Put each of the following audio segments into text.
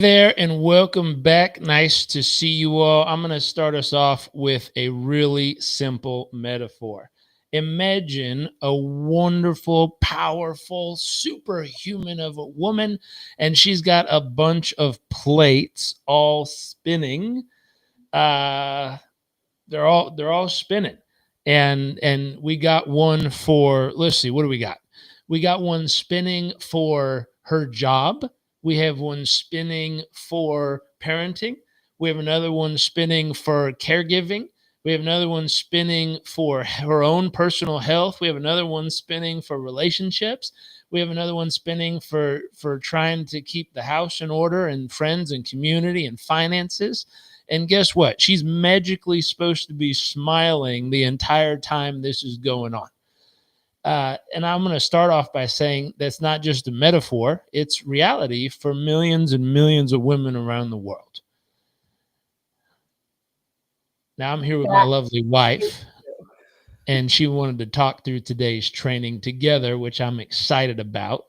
There and welcome back. Nice to see you all. I'm going to start us off with a really simple metaphor. Imagine a wonderful, powerful, superhuman of a woman, and she's got a bunch of plates all spinning. Uh, they're all spinning, and we got one for. Let's see, what do we got? We got one spinning for her job. We have one spinning for parenting. We have another one spinning for caregiving. We have another one spinning for her own personal health. We have another one spinning for relationships. We have another one spinning for trying to keep the house in order and friends and community and finances. And guess what? She's magically supposed to be smiling the entire time this is going on. And I'm going to start off by saying that's not just a metaphor, it's reality for millions and millions of women around the world. Now, I'm here with my That lovely is wife, true. and she wanted to talk through today's training together, which I'm excited about.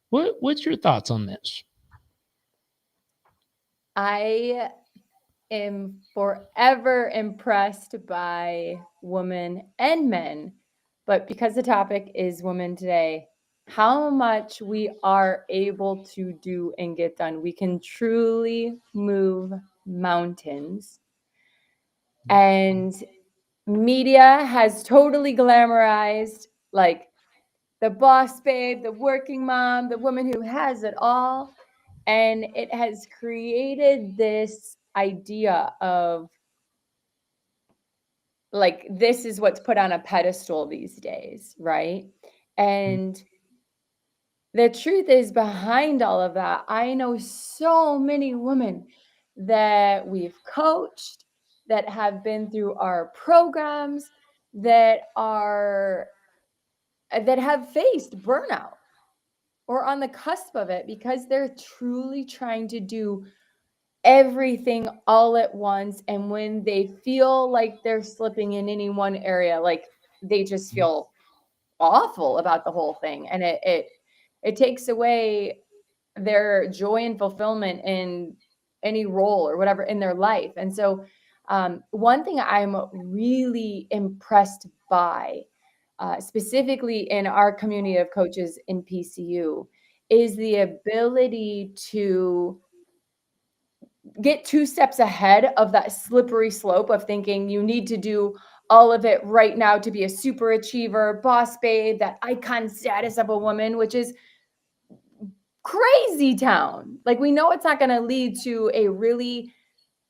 What's your thoughts on this? I am forever impressed by women and men, but because the topic is women today, how much we are able to do and get done. We can truly move mountains. And media has totally glamorized like the boss babe, the working mom, the woman who has it all. And it has created this idea of like, this is what's put on a pedestal these days, right? And the truth is, behind all of that, I know so many women that we've coached, that have been through our programs, that are that have faced burnout or on the cusp of it because they're truly trying to do everything all at once. And when they feel like they're slipping in any one area, like they just feel awful about the whole thing. And it takes away their joy and fulfillment in any role or whatever in their life. And so one thing I'm really impressed by, specifically in our community of coaches in PCU, is the ability to get two steps ahead of that slippery slope of thinking you need to do all of it right now to be a super achiever, boss babe, that icon status of a woman, which is crazy town. Like, we know it's not going to lead to a really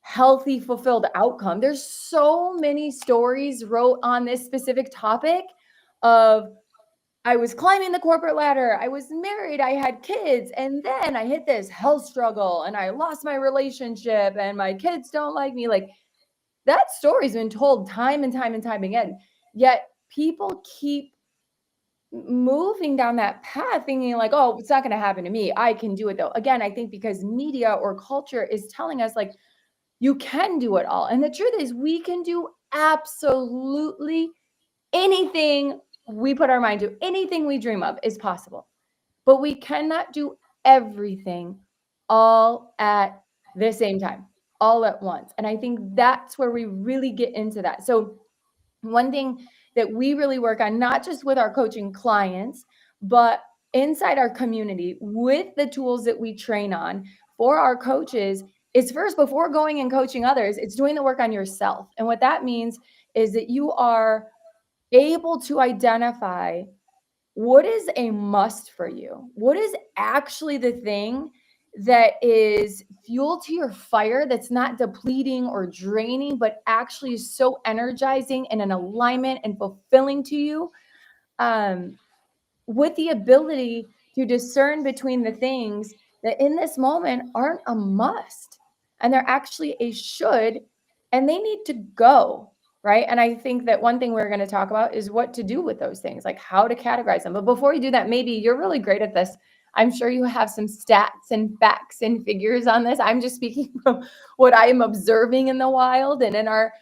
healthy, fulfilled outcome. There's so many stories wrote on this specific topic of I was climbing the corporate ladder, I was married, I had kids, and then I hit this health struggle and I lost my relationship and my kids don't like me. Like, that story's been told time and time and time again. Yet people keep moving down that path thinking like, oh, it's not going to happen to me, I can do it though. Again, I think because media or culture is telling us like you can do it all. And the truth is, we can do absolutely anything we put our mind to. Anything we dream of is possible. But we cannot do everything all at the same time, all at once. And I think that's where we really get into that. So one thing that we really work on, not just with our coaching clients, but inside our community with the tools that we train on for our coaches, is first, before going and coaching others, it's doing the work on yourself. And what that means is that you are able to identify what is a must for you, what is actually the thing that is fuel to your fire, that's not depleting or draining, but actually is so energizing and an alignment and fulfilling to you, um, with the ability to discern between the things that in this moment aren't a must and they're actually a should, and they need to go. Right. And I think that one thing we're going to talk about is what to do with those things, like how to categorize them. But before we do that, maybe you're really great at this. I'm sure you have some stats and facts and figures on this. I'm just speaking from what I am observing in the wild and in our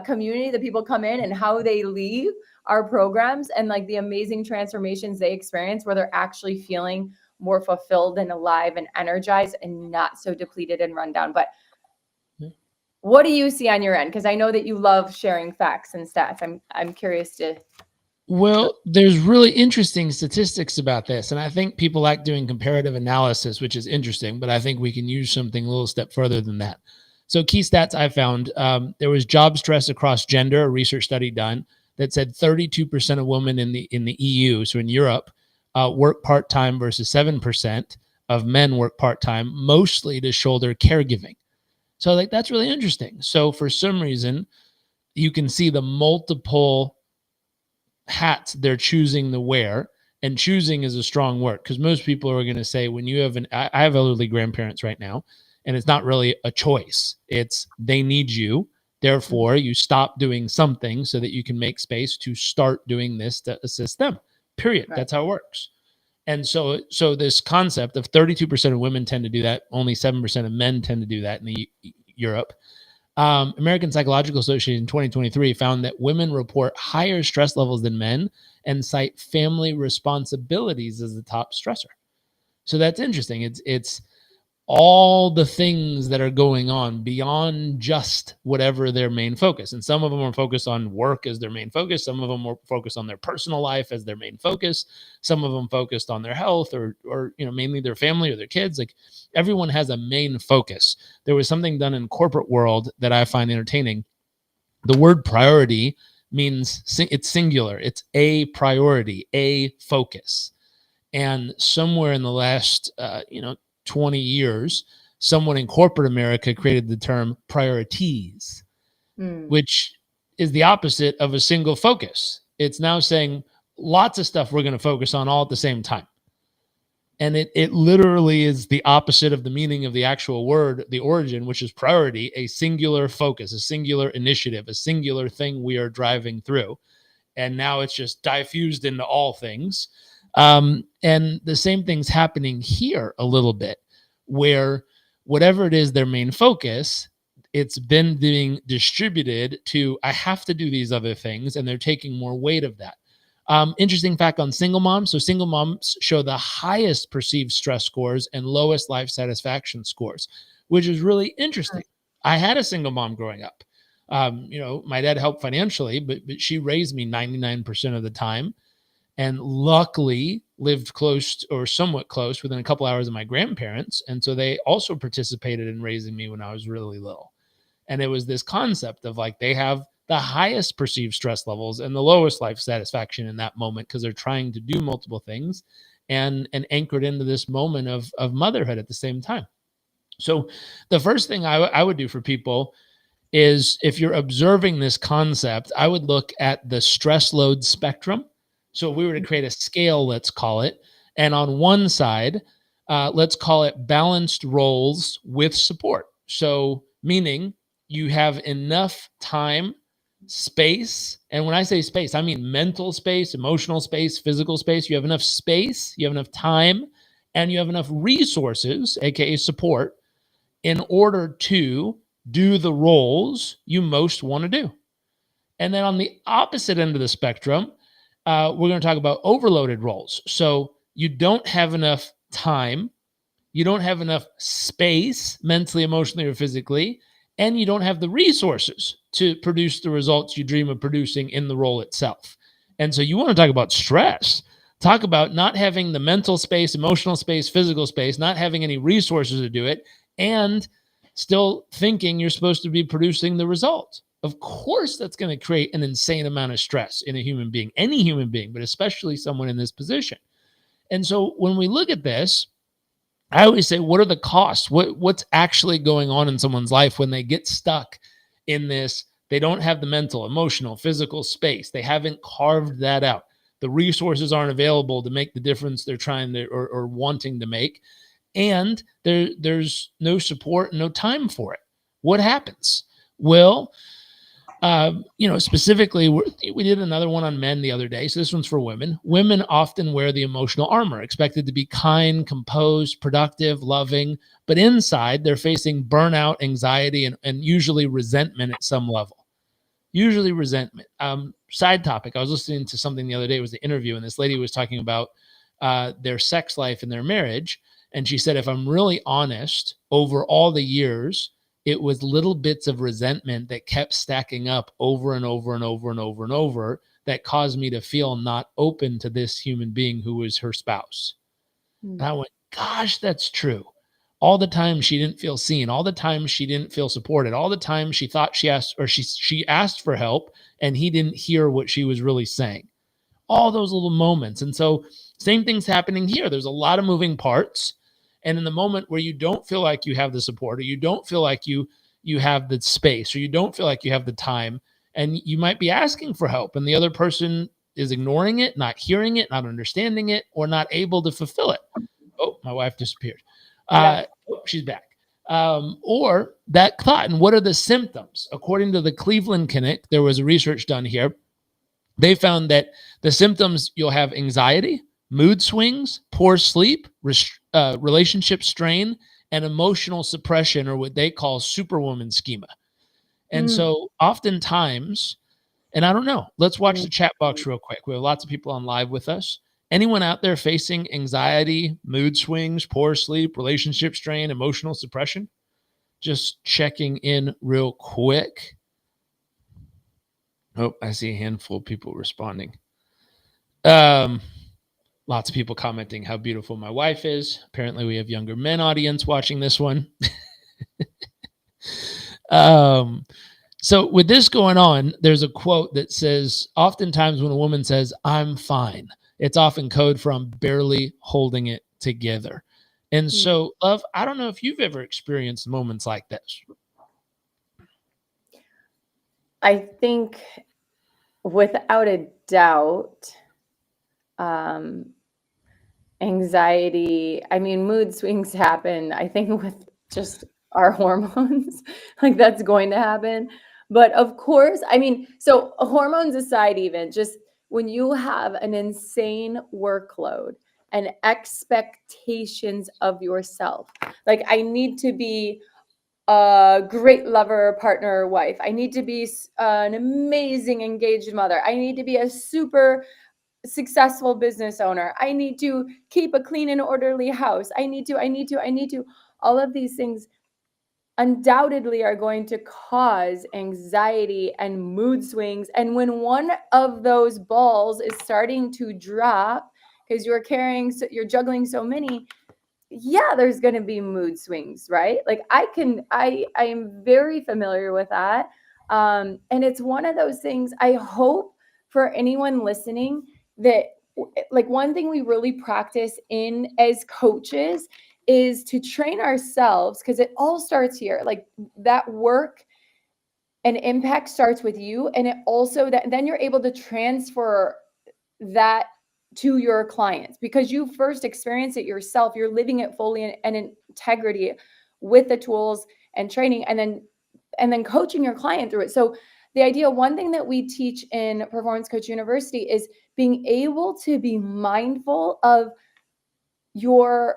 community, the people come in and how they leave our programs and like the amazing transformations they experience where they're actually feeling more fulfilled and alive and energized and not so depleted and run down. But what do you see on your end? Because I know that you love sharing facts and stats. I'm curious to. Well, there's really interesting statistics about this. And I think people like doing comparative analysis, which is interesting, but I think we can use something a little step further than that. So, key stats I found, there was job stress across gender, a research study done that said 32% of women in the EU, so in Europe, work part time versus 7% of men work part time, mostly to shoulder caregiving. So, like, that's really interesting. So, for some reason, you can see the multiple hats they're choosing to wear. And choosing is a strong word, because most people are going to say, when you have I have elderly grandparents right now, and it's not really a choice. It's they need you. Therefore, you stop doing something so that you can make space to start doing this to assist them. Period. Right. That's how it works. And so this concept of 32% of women tend to do that, only 7% of men tend to do that in Europe. American Psychological Association in 2023 found that women report higher stress levels than men and cite family responsibilities as the top stressor. So that's interesting. It's all the things that are going on beyond just whatever their main focus. And some of them are focused on work as their main focus. Some of them are focused on their personal life as their main focus. Some of them focused on their health or mainly their family or their kids. Like, everyone has a main focus. There was something done in corporate world that I find entertaining. The word priority means it's singular. It's a priority, a focus. And somewhere in the last, 20 years, someone in corporate America created the term priorities, which is the opposite of a single focus. It's now saying lots of stuff we're going to focus on all at the same time. And it literally is the opposite of the meaning of the actual word, the origin, which is priority, a singular focus, a singular initiative, a singular thing we are driving through. And now it's just diffused into all things. And the same thing's happening here a little bit, where whatever it is their main focus, it's been being distributed to, I have to do these other things, and they're taking more weight of that. Interesting fact on single moms. So single moms show the highest perceived stress scores and lowest life satisfaction scores, which is really interesting. I had a single mom growing up. My dad helped financially, but she raised me 99% of the time, and luckily lived close or somewhat close within a couple hours of my grandparents. And so they also participated in raising me when I was really little. And it was this concept of like, they have the highest perceived stress levels and the lowest life satisfaction in that moment, because they're trying to do multiple things and anchored into this moment of motherhood at the same time. So the first thing I would do for people is, if you're observing this concept, I would look at the stress load spectrum. So if we were to create a scale, let's call it, and on one side, let's call it balanced roles with support. So meaning you have enough time, space. And when I say space, I mean mental space, emotional space, physical space. You have enough space, you have enough time, and you have enough resources, AKA support, in order to do the roles you most want to do. And then on the opposite end of the spectrum, we're going to talk about overloaded roles. So you don't have enough time, you don't have enough space, mentally, emotionally, or physically, and you don't have the resources to produce the results you dream of producing in the role itself. And so you want to talk about stress. Talk about not having the mental space, emotional space, physical space, not having any resources to do it, and still thinking you're supposed to be producing the result. Of course, that's going to create an insane amount of stress in a human being, any human being, but especially someone in this position. And so when we look at this, I always say, what are the costs? What's actually going on in someone's life when they get stuck in this? They don't have the mental, emotional, physical space. They haven't carved that out. The resources aren't available to make the difference they're trying to or wanting to make. And there's no support, no time for it. What happens? Well, specifically, we did another one on men the other day. So this one's for women. Women often wear the emotional armor, expected to be kind, composed, productive, loving, but inside they're facing burnout, anxiety, and usually resentment at some level. Usually resentment. Side topic. I was listening to something the other day. It was the interview, and this lady was talking about their sex life and their marriage. And she said, if I'm really honest, over all the years, it was little bits of resentment that kept stacking up over and over and over and over and over that caused me to feel not open to this human being who was her spouse. And I went, gosh, that's true. All the time she didn't feel seen, all the time she didn't feel supported, all the time she thought she asked, or she asked for help and he didn't hear what she was really saying. All those little moments. And so same thing's happening here. There's a lot of moving parts. And in the moment where you don't feel like you have the support, or you don't feel like you have the space, or you don't feel like you have the time, and you might be asking for help and the other person is ignoring it, not hearing it, not understanding it, or not able to fulfill it. Oh, my wife disappeared. Yeah. Oh, she's back. Or that thought. And what are the symptoms? According to the Cleveland Clinic, there was a research done here. They found that the symptoms, you'll have anxiety, mood swings, poor sleep, relationship strain, and emotional suppression, or what they call Superwoman schema. And so oftentimes, and I don't know, let's watch the chat box real quick. We have lots of people on live with us. Anyone out there facing anxiety, mood swings, poor sleep, relationship strain, emotional suppression? Just checking in real quick. Oh, I see a handful of people responding. Lots of people commenting how beautiful my wife is. Apparently, we have younger men audience watching this one. So with this going on, there's a quote that says, oftentimes when a woman says, I'm fine, it's often code for I'm barely holding it together. And so, love, I don't know if you've ever experienced moments like this. I think without a doubt, anxiety, I mean, mood swings happen, I think, with just our hormones. Like, that's going to happen. But of course, I mean, so hormones aside, even just when you have an insane workload and expectations of yourself, like, I need to be a great lover, partner, wife. I need to be an amazing engaged mother. I need to be a super successful business owner. I need to keep a clean and orderly house. I need to. All of these things undoubtedly are going to cause anxiety and mood swings. And when one of those balls is starting to drop because you're juggling so many, yeah, there's going to be mood swings, right? Like, I am very familiar with that. And it's one of those things. I hope for anyone listening that, like, one thing we really practice in as coaches is to train ourselves, because it all starts here. Like, that work and impact starts with you, and it also, that then you're able to transfer that to your clients because you first experience it yourself. You're living it fully and in integrity with the tools and training, and then coaching your client through it. So the idea, one thing that we teach in Performance Coach University, is being able to be mindful of your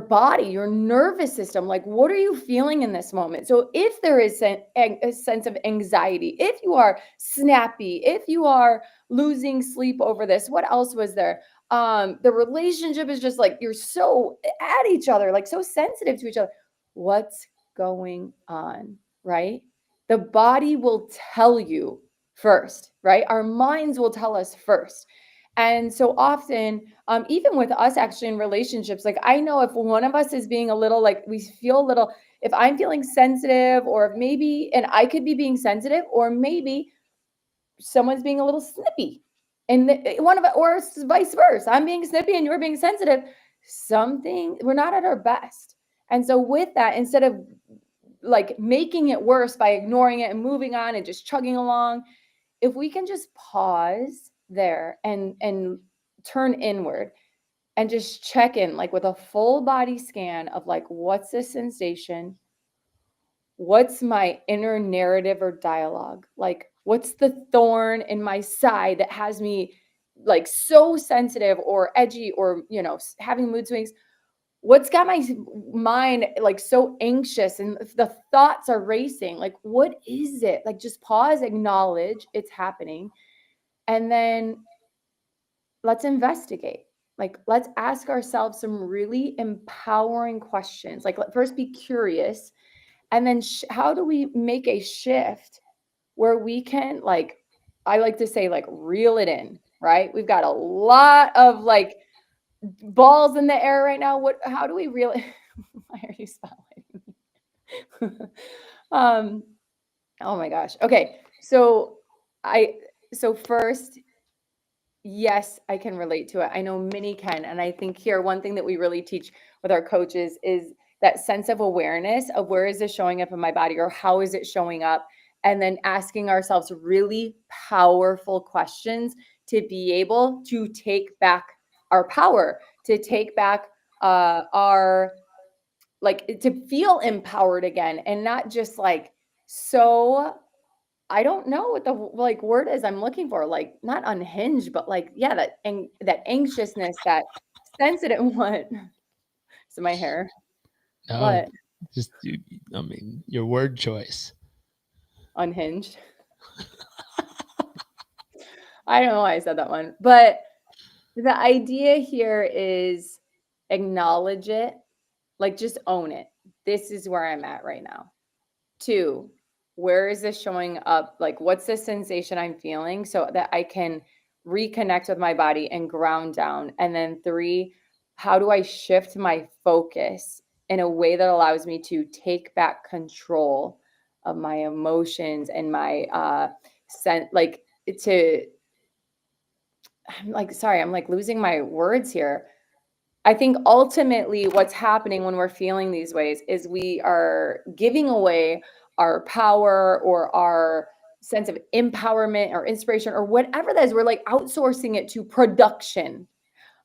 body, your nervous system. Like, what are you feeling in this moment? So if there is a sense of anxiety, if you are snappy, if you are losing sleep over this, what else was there? The relationship is just like, you're so at each other, like so sensitive to each other. What's going on, right? The body will tell you first, right? Our minds will tell us first. And so often, even with us actually in relationships, like, I know if one of us is being a little, like, we feel a little, if I'm feeling sensitive, or maybe, and I could be being sensitive, or maybe someone's being a little snippy, and one of it, or vice versa, I'm being snippy and you're being sensitive, something, we're not at our best. And so with that, instead of like making it worse by ignoring it and moving on and just chugging along, if we can just pause there and turn inward and just check in, like, with a full body scan of, like, what's the sensation? What's my inner narrative or dialogue? Like, what's the thorn in my side that has me, like, so sensitive or edgy, or, having mood swings? What's got my mind, like, so anxious and the thoughts are racing? Like, what is it? Like, just pause, acknowledge it's happening, and then let's investigate. like, let's ask ourselves some really empowering questions. Like, first be curious, and then how do we make a shift where we can, like, I like to say, like, reel it in, right? We've got a lot of like balls in the air right now. How do we reel it? Why are you spotlighting me? um, oh my gosh. Okay. I, so first, yes, I can relate to it. I know many can. And I think here, one thing that we really teach with our coaches is that sense of awareness of where is this showing up in my body, or how is it showing up? And then asking ourselves really powerful questions to be able to take back our power, to take back our, like, to feel empowered again, and not just like, so I don't know what the like word is I'm looking for, like, not unhinged, but like, yeah, that anxiousness, that sensitive what? So my hair. No, What? just I mean, your word choice. Unhinged. I don't know why I said that one. But the idea here is acknowledge it, like, just own it. This is where I'm at right now. 2, where is this showing up? Like, what's the sensation I'm feeling so that I can reconnect with my body and ground down? And then 3, how do I shift my focus in a way that allows me to take back control of my emotions and my like, to I'm like, sorry, I'm like losing my words here. I think ultimately what's happening when we're feeling these ways is we are giving away our power or our sense of empowerment or inspiration or whatever that is. We're like outsourcing it to production.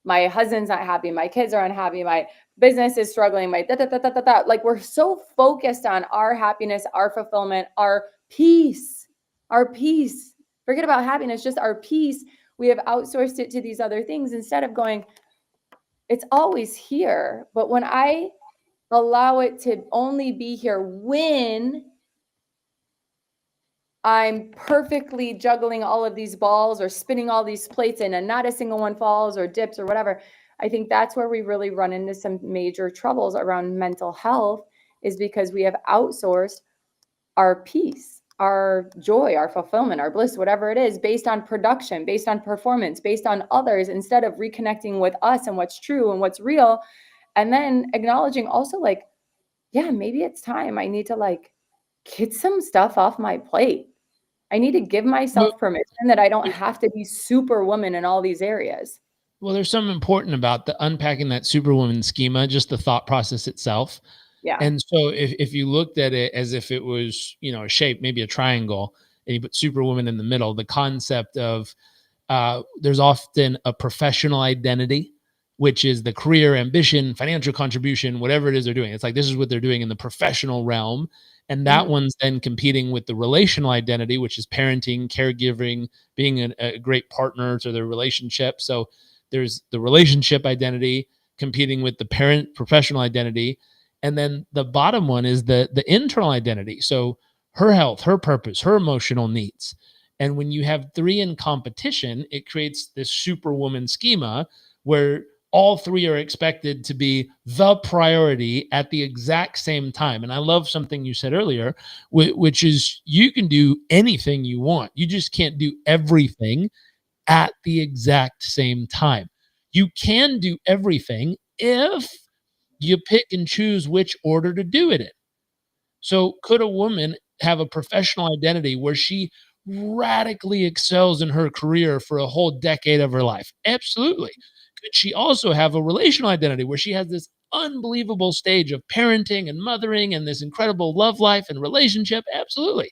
My husband's not happy. My kids are unhappy. My business is struggling. My da da da da da da. Like, we're so focused on our happiness, our fulfillment, our peace, our peace. Forget about happiness, just our peace. We have outsourced it to these other things instead of going, it's always here. But when I allow it to only be here when I'm perfectly juggling all of these balls or spinning all these plates in and not a single one falls or dips or whatever, I think that's where we really run into some major troubles around mental health, is because we have outsourced our peace, our joy, our fulfillment, our bliss, whatever it is, based on production, based on performance, based on others, instead of reconnecting with us and what's true and what's real. And then acknowledging also, like, yeah, maybe it's time I need to, like, get some stuff off my plate. I need to give Well, myself permission that I don't have to be superwoman in all these areas. well, there's something important about the unpacking that Superwoman schema, just the thought process itself. Yeah. And so if you looked at it as if it was, a shape, maybe a triangle, and you put Superwoman in the middle, the concept of there's often a professional identity, which is the career, ambition, financial contribution, whatever it is they're doing. It's like this is what they're doing in the professional realm. And that Mhm. one's then competing with the relational identity, which is parenting, caregiving, being a great partner to their relationship. So there's the relationship identity competing with the parent professional identity. And then the bottom one is the internal identity. So her health, her purpose, her emotional needs. And when you have three in competition, it creates this superwoman schema where all three are expected to be the priority at the exact same time. And I love something you said earlier, which is you can do anything you want. You just can't do everything at the exact same time. You can do everything if you pick and choose which order to do it in. So, could a woman have a professional identity where she radically excels in her career for a whole decade of her life? Absolutely. Could she also have a relational identity where she has this unbelievable stage of parenting and mothering and this incredible love life and relationship? Absolutely.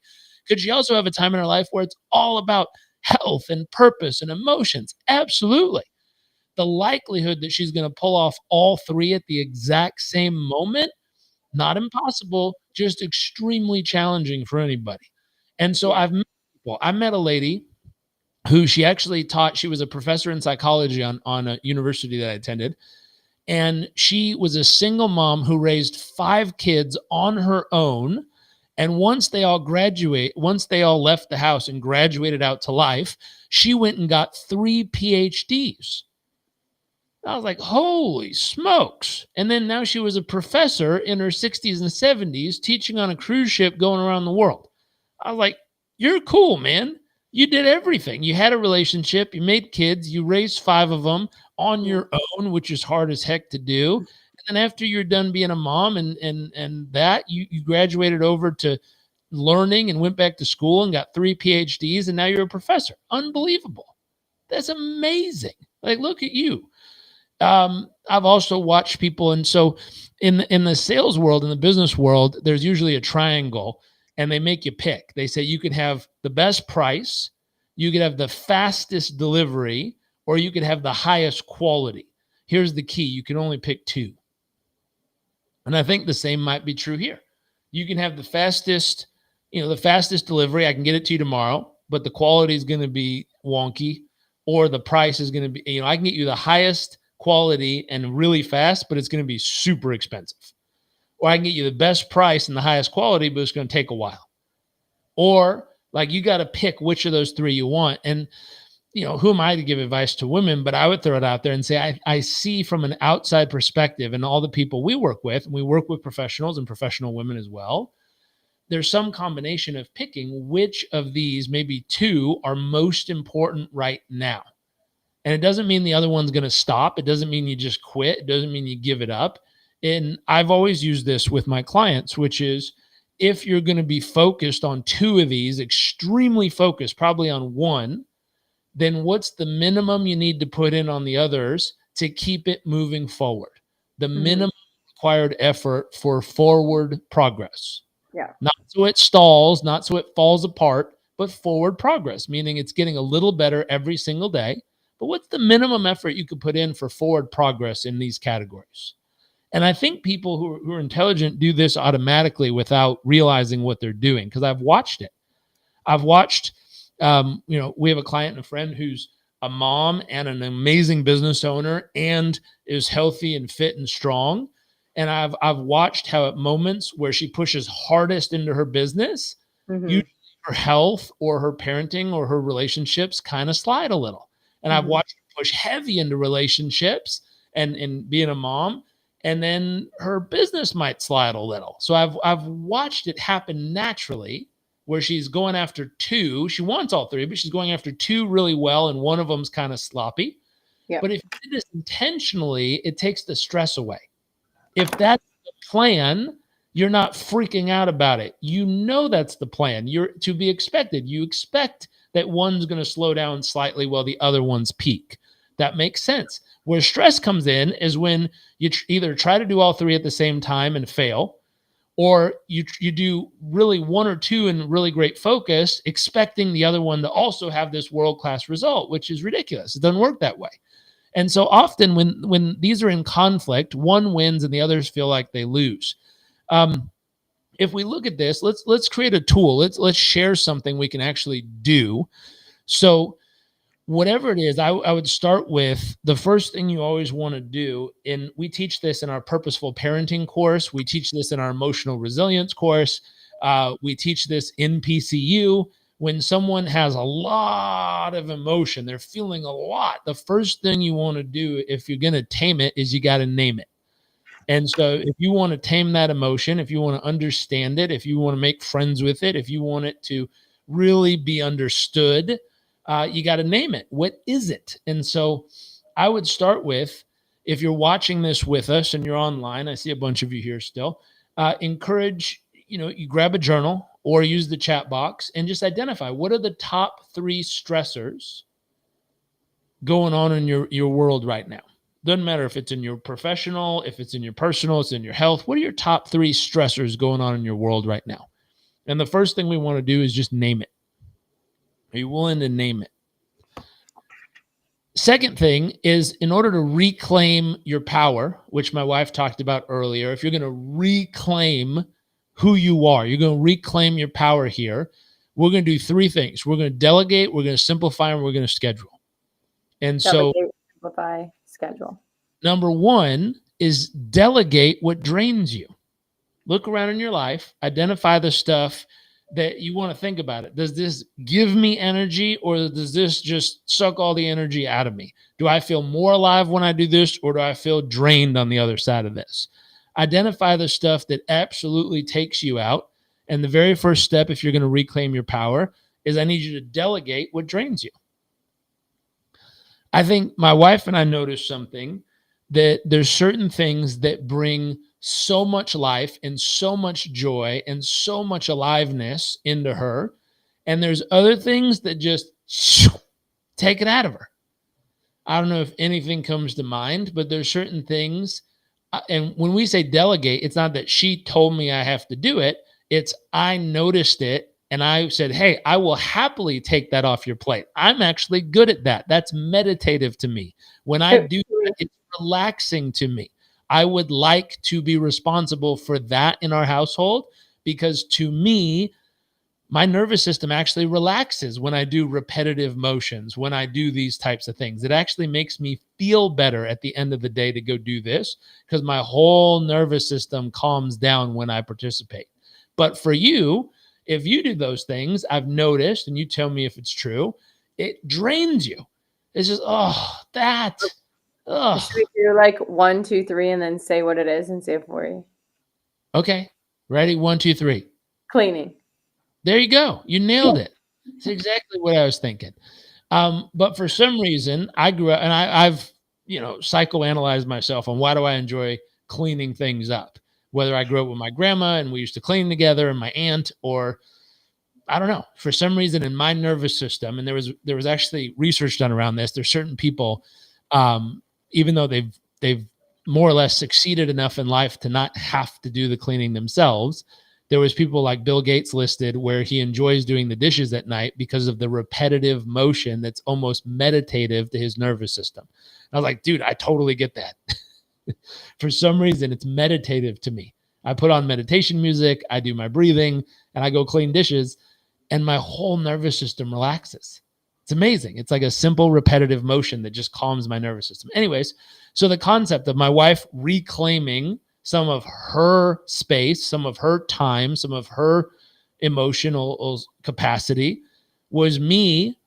Could she also have a time in her life where it's all about health and purpose and emotions? Absolutely. The likelihood that she's going to pull off all three at the exact same moment, not impossible, just extremely challenging for anybody. And so Yeah. I met a lady who she actually taught, she was a professor in psychology on a university that I attended. And she was a single mom who raised 5 kids on her own. And once they all left the house and graduated out to life, she went and got 3 PhDs. I was like, holy smokes. And then now she was a professor in her 60s and 70s teaching on a cruise ship going around the world. I was like, you're cool, man. You did everything. You had a relationship, you made kids, you raised 5 of them on Yeah. your own, which is hard as heck to do. And then after you're done being a mom and that, you graduated over to learning and went back to school and got 3 PhDs, and now you're a professor. Unbelievable. That's amazing. Like, look at you. I've also watched people, and so in the sales world, in the business world, there's usually a triangle, and they make you pick. They say you could have the best price, you could have the fastest delivery, or you could have the highest quality. Here's the key: you can only pick two. And I think the same might be true here. You can have the fastest delivery. I can get it to you tomorrow, but the quality is going to be wonky, or the price is going to be, I can get you the highest quality and really fast, but it's going to be super expensive. Or I can get you the best price and the highest quality, but it's going to take a while. Or like you got to pick which of those three you want. And who am I to give advice to women? But I would throw it out there and say, I see from an outside perspective, and all the people we work with, and we work with professionals and professional women as well, there's some combination of picking which of these, maybe two, are most important right now. And it doesn't mean the other one's going to stop. It doesn't mean you just quit. It doesn't mean you give it up. And I've always used this with my clients, which is if you're going to be focused on two of these, extremely focused, probably on one, then what's the minimum you need to put in on the others to keep it moving forward? The minimum required effort for forward progress. Yeah. Not so it stalls, not so it falls apart, but forward progress, meaning it's getting a little better every single day. But what's the minimum effort you could put in for forward progress in these categories? And I think people who are intelligent do this automatically without realizing what they're doing, because I've watched it. I've watched, we have a client and a friend who's a mom and an amazing business owner and is healthy and fit and strong. And I've watched how at moments where she pushes hardest into her business, usually her health or her parenting or her relationships kind of slide a little. And I've watched her push heavy into relationships and being a mom, and then her business might slide a little. So I've watched it happen naturally, where she's going after two. She wants all three, but she's going after two really well, and one of them's kind of sloppy. Yeah. But if you do this intentionally, it takes the stress away. If that's the plan, you're not freaking out about it. You know that's the plan. You're to be expected. You expect that one's going to slow down slightly while the other one's peak. That makes sense. Where stress comes in is when you either try to do all three at the same time and fail, or you do really one or two in really great focus, expecting the other one to also have this world-class result, which is ridiculous. It doesn't work that way. And so often when these are in conflict, one wins and the others feel like they lose. If we look at this, let's create a tool. Let's share something we can actually do. So whatever it is, I would start with the first thing you always want to do. And we teach this in our purposeful parenting course. We teach this in our emotional resilience course. We teach this in PCU. When someone has a lot of emotion, they're feeling a lot, the first thing you want to do if you're going to tame it is you got to name it. And so if you want to tame that emotion, if you want to understand it, if you want to make friends with it, if you want it to really be understood, you got to name it. What is it? And so I would start with, if you're watching this with us and you're online, I see a bunch of you here still, encourage, you grab a journal or use the chat box and just identify what are the top 3 stressors going on in your world right now. Doesn't matter if it's in your professional, if it's in your personal, it's in your health. What are your top 3 stressors going on in your world right now? And the first thing we want to do is just name it. Are you willing to name it? Second thing is, in order to reclaim your power, which my wife talked about earlier, if you're going to reclaim who you are, you're going to reclaim your power here, we're going to do 3 things. We're going to delegate, we're going to simplify, and we're going to schedule. And so Delegate, simplify, schedule. Number 1 is delegate what drains you. Look around in your life, identify the stuff that you want to think about it. Does this give me energy, or does this just suck all the energy out of me? Do I feel more alive when I do this, or do I feel drained on the other side of this? Identify the stuff that absolutely takes you out. And the very first step, if you're going to reclaim your power, is I need you to delegate what drains you. I think my wife and I noticed something, that there's certain things that bring so much life and so much joy and so much aliveness into her. And there's other things that just take it out of her. I don't know if anything comes to mind, but there's certain things. And when we say delegate, it's not that she told me I have to do it. It's I noticed it and I said, hey, I will happily take that off your plate. I'm actually good at that. That's meditative to me. When I do that, it's relaxing to me. I would like to be responsible for that in our household, because to me, my nervous system actually relaxes when I do repetitive motions, when I do these types of things. It actually makes me feel better at the end of the day to go do this, because my whole nervous system calms down when I participate. But for you, if you do those things, I've noticed, and you tell me if it's true, it drains you. It's just, Should we do like 1, 2, 3, and then say what it is and say it for you? Okay. Ready? 1, 2, 3. Cleaning. There you go. You nailed it. It's exactly what I was thinking. But for some reason, I grew up, and I've psychoanalyzed myself on why do I enjoy cleaning things up. Whether I grew up with my grandma and we used to clean together, and my aunt, or I don't know, for some reason in my nervous system, and there was actually research done around this. There's certain people, um, even though they've more or less succeeded enough in life to not have to do the cleaning themselves. There was people like Bill Gates listed where he enjoys doing the dishes at night because of the repetitive motion that's almost meditative to his nervous system. I was like, dude, I totally get that. For some reason, it's meditative to me. I put on meditation music, I do my breathing, and I go clean dishes, and my whole nervous system relaxes. It's amazing. It's like a simple repetitive motion that just calms my nervous system. Anyways, so the concept of my wife reclaiming some of her space, some of her time, some of her emotional capacity was me,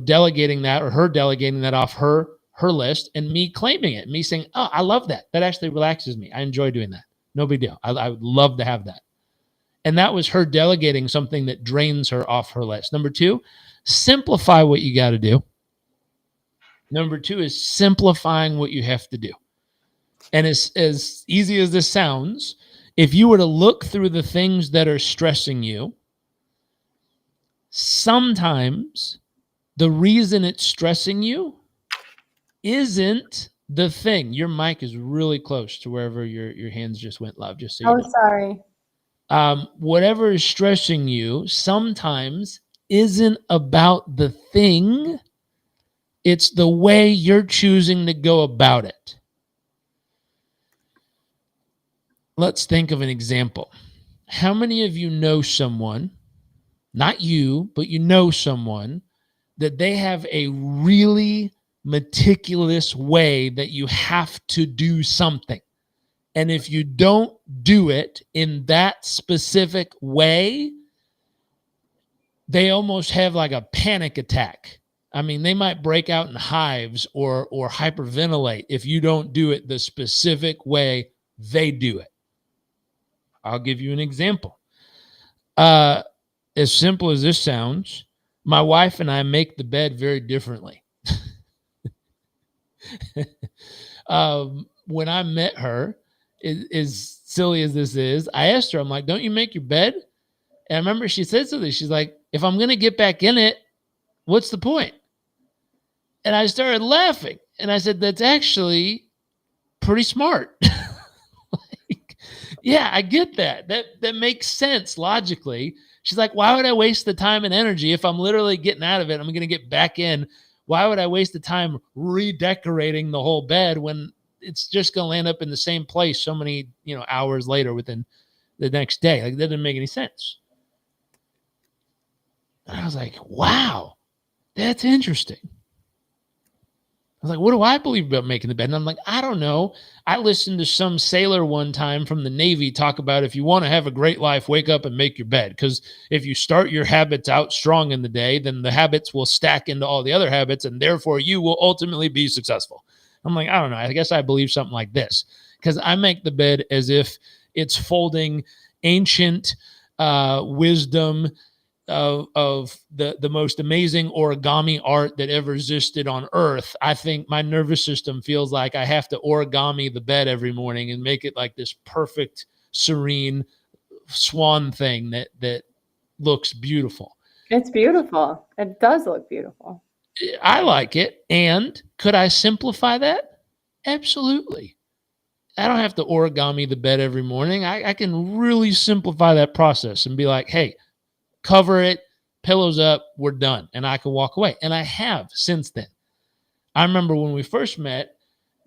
delegating that, or her delegating that off her list, and me claiming it, me saying, oh, I love that. That actually relaxes me. I enjoy doing that. No big deal. I would love to have that. And that was her delegating something that drains her off her list. Number 2, simplify what you got to do. Number 2 is simplifying what you have to do. And as easy as this sounds, if you were to look through the things that are stressing you, sometimes the reason it's stressing you isn't the thing. Your mic is really close to wherever your hands just went, love, just so you know. Sorry. Whatever is stressing you sometimes isn't about the thing. It's the way you're choosing to go about it. Let's think of an example. How many of you know someone, not you, but you know someone, that they have a really meticulous way that you have to do something? And if you don't do it in that specific way, they almost have like a panic attack. I mean, they might break out in hives or hyperventilate if you don't do it the specific way they do it. I'll give you an example. As simple as this sounds, my wife and I make the bed very differently. When I met her, as silly as this is, I asked her, I'm like, don't you make your bed? And I remember she said something. She's like, if I'm going to get back in it, what's the point? And I started laughing. And I said, that's actually pretty smart. Like, yeah, I get that. That makes sense logically. She's like, why would I waste the time and energy if I'm literally getting out of it? I'm going to get back in. Why would I waste the time redecorating the whole bed when it's just going to land up in the same place so many, hours later within the next day? Like, that didn't make any sense. And I was like, wow, that's interesting. I was like, what do I believe about making the bed? And I'm like, I don't know. I listened to some sailor one time from the Navy talk about if you want to have a great life, wake up and make your bed. Because if you start your habits out strong in the day, then the habits will stack into all the other habits, and therefore you will ultimately be successful. I'm like, I don't know. I guess I believe something like this because I make the bed as if it's folding ancient wisdom of the most amazing origami art that ever existed on earth. I think my nervous system feels like I have to origami the bed every morning and make it like this perfect, serene swan thing that looks beautiful. It's beautiful. It does look beautiful. I like it. And could I simplify that? Absolutely. I don't have to origami the bed every morning. I can really simplify that process and be like, hey, cover it, pillows up, we're done. And I can walk away. And I have since then. I remember when we first met,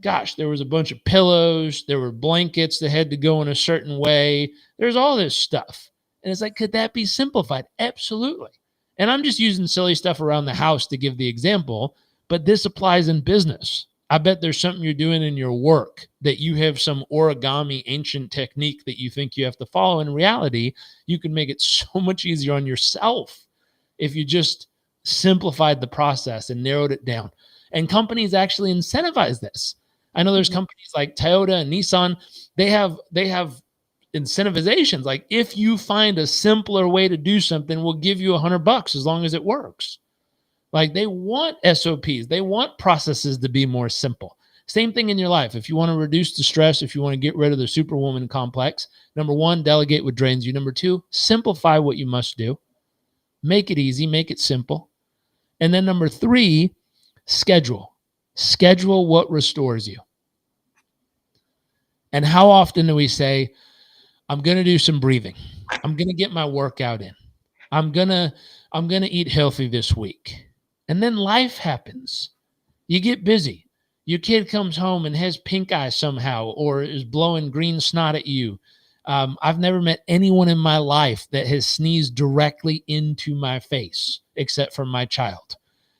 gosh, there was a bunch of pillows, there were blankets that had to go in a certain way. There's all this stuff. And it's like, could that be simplified? Absolutely. And I'm just using silly stuff around the house to give the example, but this applies in business. I bet there's something you're doing in your work that you have some origami ancient technique that you think you have to follow. In reality, you can make it so much easier on yourself if you just simplified the process and narrowed it down. And companies actually incentivize this. I know there's Mhm. companies like Toyota and Nissan, they have incentivizations like if you find a simpler way to do something, we'll give you $100 as long as it works. Like they want SOPs, they want processes to be more simple. Same thing in your life. If you want to reduce the stress, if you want to get rid of the superwoman complex, number one, delegate what drains you. Number two, simplify what you must do. Make it easy, make it simple. And then number three, schedule. Schedule what restores you. And how often do we say, I'm going to do some breathing. I'm going to get my workout in. I'm going to I'm going to eat healthy this week. And then life happens. You get busy. Your kid comes home and has pink eye somehow or is blowing green snot at you. I've never met anyone in my life that has sneezed directly into my face except for my child.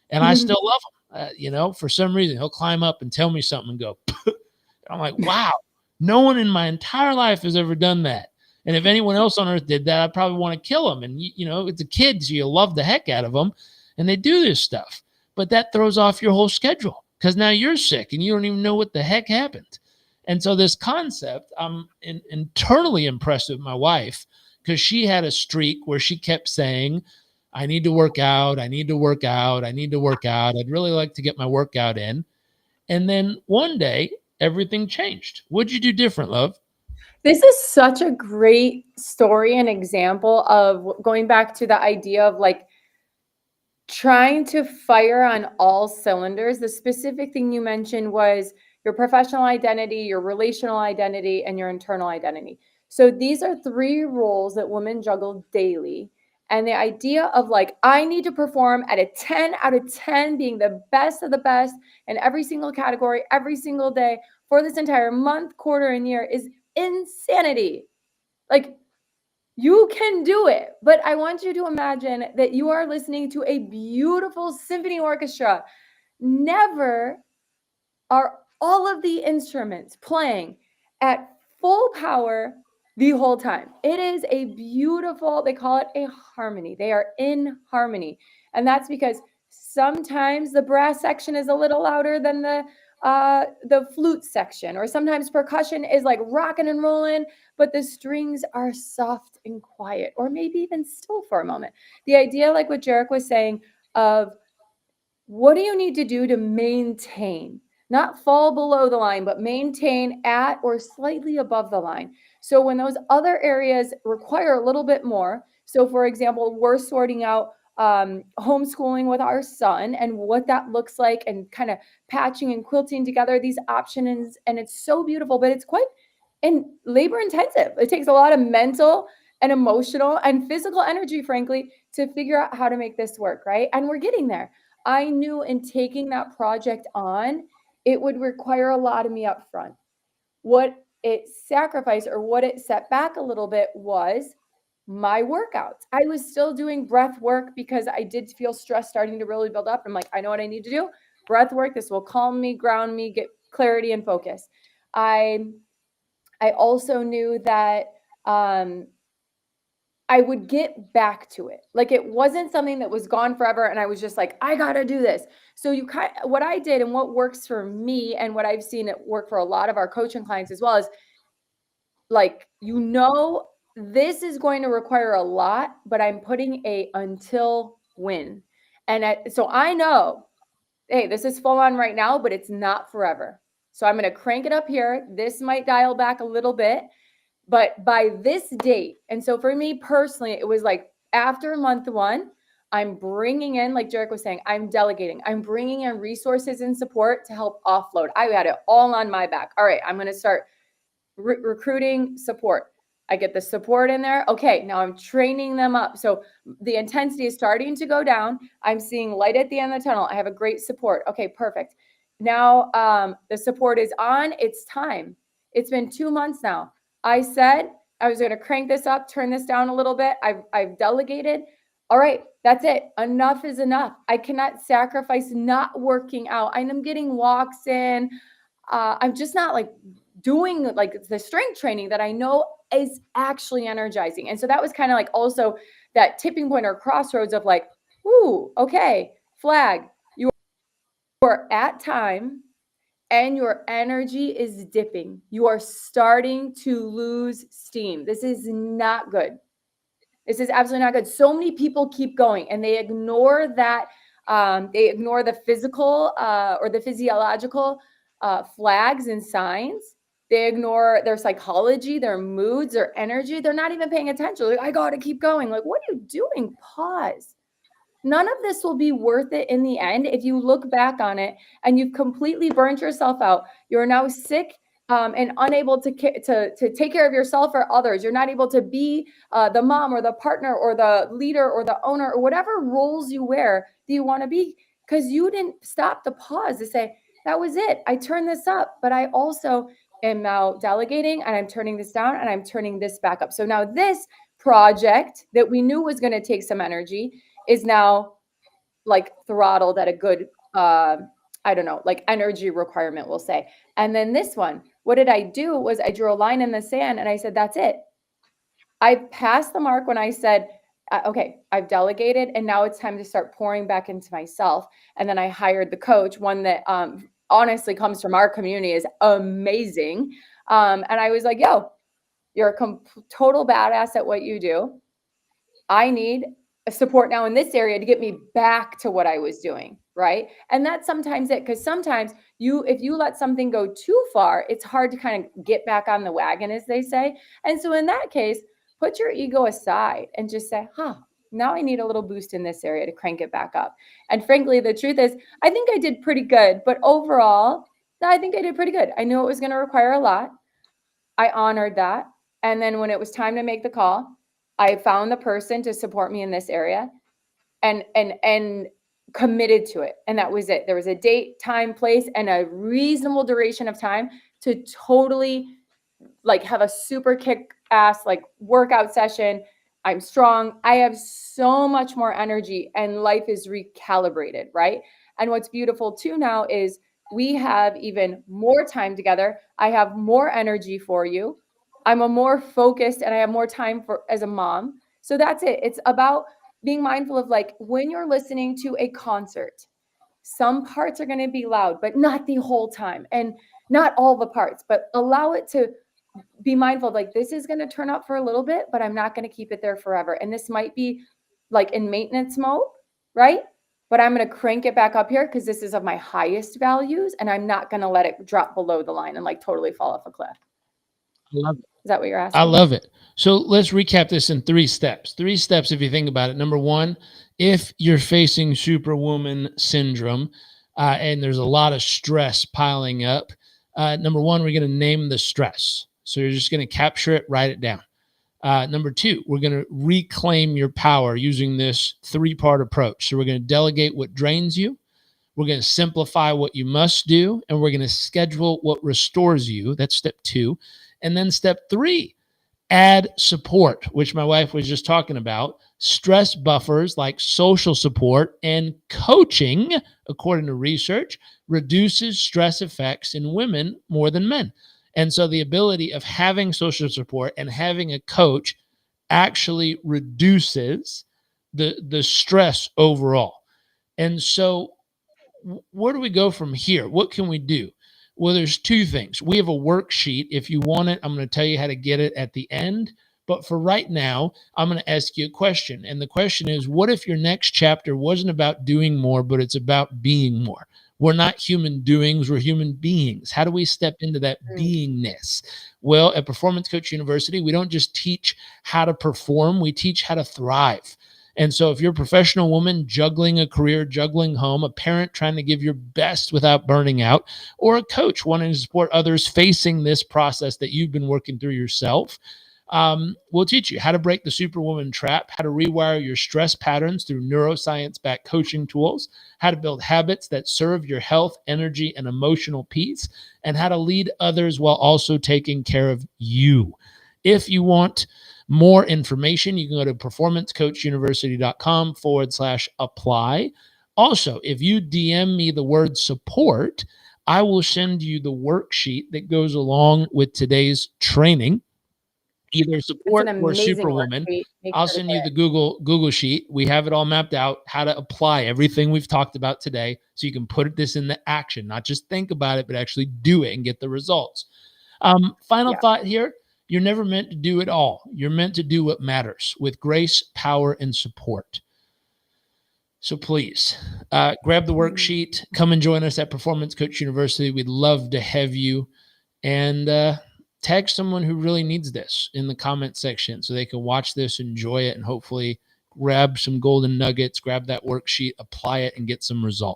And I still love him. For some reason, he'll climb up and tell me something and go, I'm like, wow, no one in my entire life has ever done that. And if anyone else on earth did that, I'd probably want to kill them. And, it's a kid, so you love the heck out of them. And they do this stuff. But that throws off your whole schedule because now you're sick and you don't even know what the heck happened. And so, this concept, I'm internally impressed with my wife because she had a streak where she kept saying, I need to work out. I need to work out. I need to work out. I'd really like to get my workout in. And then one day, everything changed. What'd you do different, love? This is such a great story and example of going back to the idea of like trying to fire on all cylinders. The specific thing you mentioned was your professional identity, your relational identity, and your internal identity. So these are three roles that women juggle daily. And the idea of like, I need to perform at a 10 out of 10, being the best of the best in every single category, every single day for this entire month, quarter, and year is insanity. Like, you can do it. But I want you to imagine that you are listening to a beautiful symphony orchestra. Never are all of the instruments playing at full power the whole time. It is a beautiful, they call it a harmony. They are in harmony. And that's because sometimes the brass section is a little louder than the flute section, or sometimes percussion is like rocking and rolling, but the strings are soft and quiet, or maybe even still for a moment. The idea, like what Jarek was saying, of what do you need to do to maintain, not fall below the line, but maintain at or slightly above the line? So when those other areas require a little bit more, so for example, we're sorting out homeschooling with our son and what that looks like, and kind of patching and quilting together these options. And it's so beautiful, but it's quite labor intensive. It takes a lot of mental and emotional and physical energy, frankly, to figure out how to make this work, right? And we're getting there. I knew in taking that project on, it would require a lot of me up front. What it sacrificed, or what it set back a little bit, was my workouts. I was still doing breath work because I did feel stress starting to really build up. I'm like, I know what I need to do. breath work. This will calm me, ground me, get clarity and focus. I I also knew that um, I would get back to it. Like it wasn't something that was gone forever, and I was just like, I gotta do this. So what I did and what works for me, and what I've seen it work for a lot of our coaching clients as well, is like, this is going to require a lot, but I'm putting a until win. So I know, hey, this is full on right now, but it's not forever. So I'm going to crank it up here. This might dial back a little bit, but by this date. And so for me personally, it was like after month one, I'm bringing in, like Jarek was saying, I'm delegating. I'm bringing in resources and support to help offload. I had it all on my back. All right, I'm going to start recruiting support. I get the support in there. Okay, now I'm training them up. So the intensity is starting to go down. I'm seeing light at the end of the tunnel. I have a great support. Okay, perfect. Now the support is on. It's time. It's been 2 months now. I said I was going to crank this up, turn this down a little bit. I've delegated. All right, that's it. Enough is enough. I cannot sacrifice not working out. I'm getting walks in. I'm just not like doing like the strength training that I know is actually energizing. And so that was kind of like also that tipping point or crossroads of like, ooh, okay, flag. You are at time and your energy is dipping. You are starting to lose steam. This is not good. This is absolutely not good. So many people keep going and they ignore that. They ignore the physical or the physiological flags and signs. They ignore their psychology, their moods, their energy. They're not even paying attention. Like, I got to keep going. Like, what are you doing? Pause. None of this will be worth it in the end if you look back on it and you've completely burnt yourself out. You're now sick and unable to take care of yourself or others. You're not able to be the mom or the partner or the leader or the owner or whatever roles you wear that you want to be, because you didn't stop the pause to say, that was it. I turned this up, but I also am now delegating and I'm turning this down and I'm turning this back up. So now this project that we knew was going to take some energy is now like throttled at a good I don't know, like energy requirement, we'll say. And then this one, what did I do was I drew a line in the sand and I said, that's it. I passed the mark when I said, okay, I've delegated and now it's time to start pouring back into myself. And then I hired the coach, one that honestly comes from our community, is amazing. And I was like, yo, you're a total badass at what you do. I need a support now in this area to get me back to what I was doing, right? And that's sometimes it, because sometimes if you let something go too far, it's hard to kind of get back on the wagon, as they say. And so in that case, put your ego aside and just say, now I need a little boost in this area to crank it back up. And frankly, the truth is, I think I did pretty good, but overall, I think I did pretty good. I knew it was going to require a lot. I honored that. And then when it was time to make the call, I found the person to support me in this area and committed to it. And that was it. There was a date, time, place, and a reasonable duration of time to totally like have a super kick ass like workout session. I'm strong. I have so much more energy and life is recalibrated, right? And what's beautiful too now is we have even more time together. I have more energy for you. I'm a more focused and I have more time for as a mom. So that's it. It's about being mindful of like when you're listening to a concert, some parts are going to be loud, but not the whole time and not all the parts, but allow it to be mindful of like, this is going to turn up for a little bit, but I'm not going to keep it there forever. And this might be like in maintenance mode, right? But I'm going to crank it back up here because this is of my highest values and I'm not going to let it drop below the line and like totally fall off a cliff. I love it. Is that what you're asking? I love it. So let's recap this in 3 steps. 3 steps, if you think about it. Number 1, if you're facing Superwoman syndrome and there's a lot of stress piling up, number 1, we're going to name the stress. So you're just going to capture it, write it down. Number 2, we're going to reclaim your power using this 3-part approach. So we're going to delegate what drains you. We're going to simplify what you must do, and we're going to schedule what restores you. That's step 2. And then step 3, Add support, which my wife was just talking about, stress buffers like social support and coaching, according to research, reduces stress effects in women more than men. And so the ability of having social support and having a coach actually reduces the stress overall. And so where do we go from here? What can we do? Well, there's two things. We have a worksheet. If you want it, I'm going to tell you how to get it at the end. But for right now, I'm going to ask you a question. And the question is, what if your next chapter wasn't about doing more, but it's about being more? We're not human doings, we're human beings. How do we step into that beingness? Well, at Performance Coach University, we don't just teach how to perform, we teach how to thrive. And so if you're a professional woman juggling a career, juggling home, a parent trying to give your best without burning out, or a coach wanting to support others facing this process that you've been working through yourself, we'll teach you how to break the Superwoman Trap, how to rewire your stress patterns through neuroscience-backed coaching tools, how to build habits that serve your health, energy, and emotional peace, and how to lead others while also taking care of you. If you want more information, you can go to performancecoachuniversity.com/apply. Also, if you DM me the word support, I will send you the worksheet that goes along with today's training, either support or Superwoman. I'll send you the Google sheet. We have it all mapped out, how to apply everything we've talked about today, so you can put this into action, not just think about it, but actually do it and get the results. Final thought here. You're never meant to do it all. You're meant to do what matters with grace, power, and support. So please grab the worksheet. Come and join us at Performance Coach University. We'd love to have you. And tag someone who really needs this in the comment section so they can watch this, enjoy it, and hopefully grab some golden nuggets, grab that worksheet, apply it, and get some results.